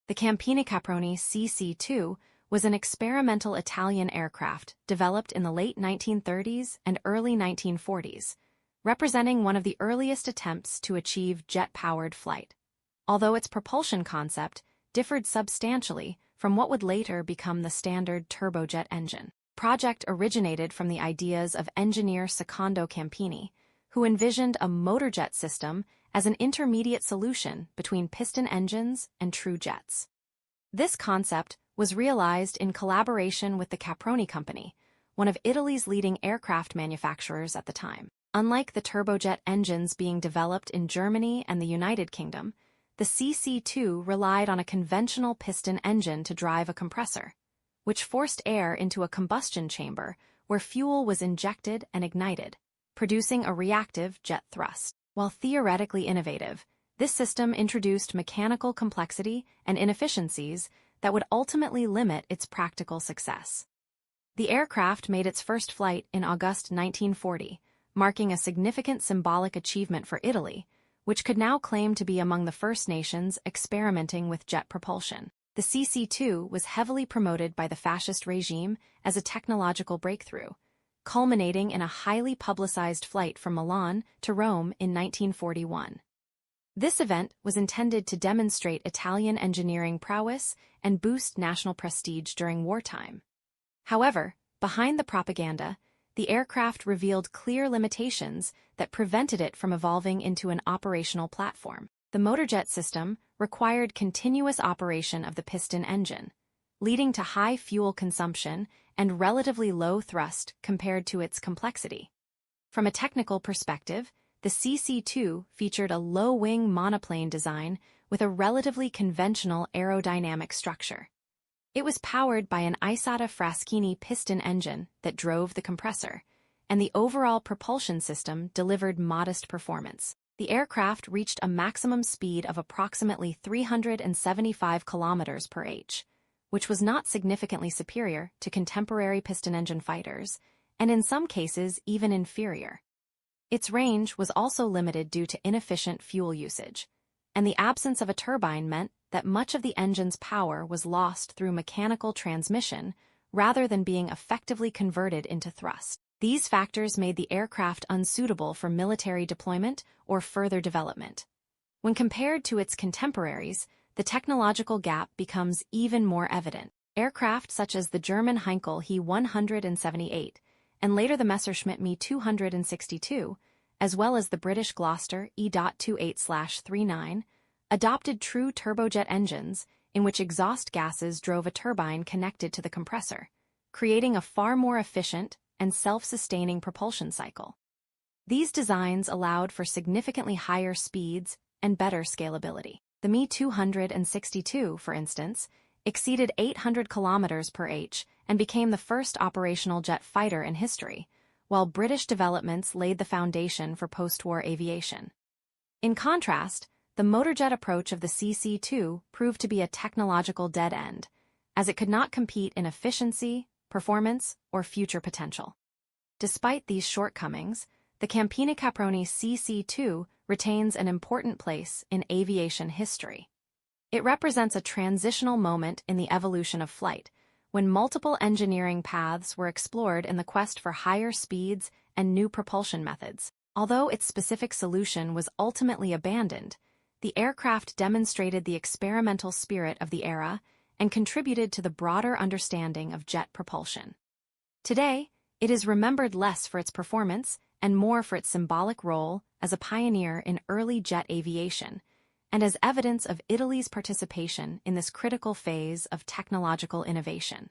The Campini-Caproni CC.2 was an experimental Italian aircraft developed in the late 1930s and early 1940s, representing one of the earliest attempts to achieve jet-powered flight. Although its propulsion concept differed substantially from what would later become the standard turbojet engine. The project originated from the ideas of engineer Secondo Campini, who envisioned a motorjet system as an intermediate solution between piston engines and true jets. This concept was realized in collaboration with the Caproni Company, one of Italy's leading aircraft manufacturers at the time. Unlike the turbojet engines being developed in Germany and the United Kingdom, the CC.2 relied on a conventional piston engine to drive a compressor, which forced air into a combustion chamber where fuel was injected and ignited, producing a reactive jet thrust. While theoretically innovative, this system introduced mechanical complexity and inefficiencies that would ultimately limit its practical success. The aircraft made its first flight in August 1940, marking a significant symbolic achievement for Italy, which could now claim to be among the first nations experimenting with jet propulsion. The CC.2 was heavily promoted by the fascist regime as a technological breakthrough, culminating in a highly publicized flight from Milan to Rome in 1941. This event was intended to demonstrate Italian engineering prowess and boost national prestige during wartime. However, behind the propaganda, the aircraft revealed clear limitations that prevented it from evolving into an operational platform. The motorjet system required continuous operation of the piston engine, leading to high fuel consumption and relatively low thrust compared to its complexity. From a technical perspective, the CC.2 featured a low-wing monoplane design with a relatively conventional aerodynamic structure. It was powered by an Isotta Fraschini piston engine that drove the compressor, and the overall propulsion system delivered modest performance. The aircraft reached a maximum speed of approximately 375 km per h, which was not significantly superior to contemporary piston engine fighters, and in some cases even inferior. Its range was also limited due to inefficient fuel usage, and the absence of a turbine meant that much of the engine's power was lost through mechanical transmission rather than being effectively converted into thrust. These factors made the aircraft unsuitable for military deployment or further development. When compared to its contemporaries, the technological gap becomes even more evident. Aircraft such as the German Heinkel He 178 and later the Messerschmitt Me 262, as well as the British Gloster E.28/39, adopted true turbojet engines in which exhaust gases drove a turbine connected to the compressor, creating a far more efficient and self-sustaining propulsion cycle. These designs allowed for significantly higher speeds and better scalability. The Me 262, for instance, exceeded 800 km per h and became the first operational jet fighter in history, while British developments laid the foundation for post-war aviation. In contrast, the motorjet approach of the CC.2 proved to be a technological dead end, as it could not compete in efficiency, performance, or future potential. Despite these shortcomings, the Campini-Caproni CC.2 retains an important place in aviation history. It represents a transitional moment in the evolution of flight, when multiple engineering paths were explored in the quest for higher speeds and new propulsion methods. Although its specific solution was ultimately abandoned, the aircraft demonstrated the experimental spirit of the era and contributed to the broader understanding of jet propulsion. Today, it is remembered less for its performance and more for its symbolic role as a pioneer in early jet aviation, and as evidence of Italy's participation in this critical phase of technological innovation.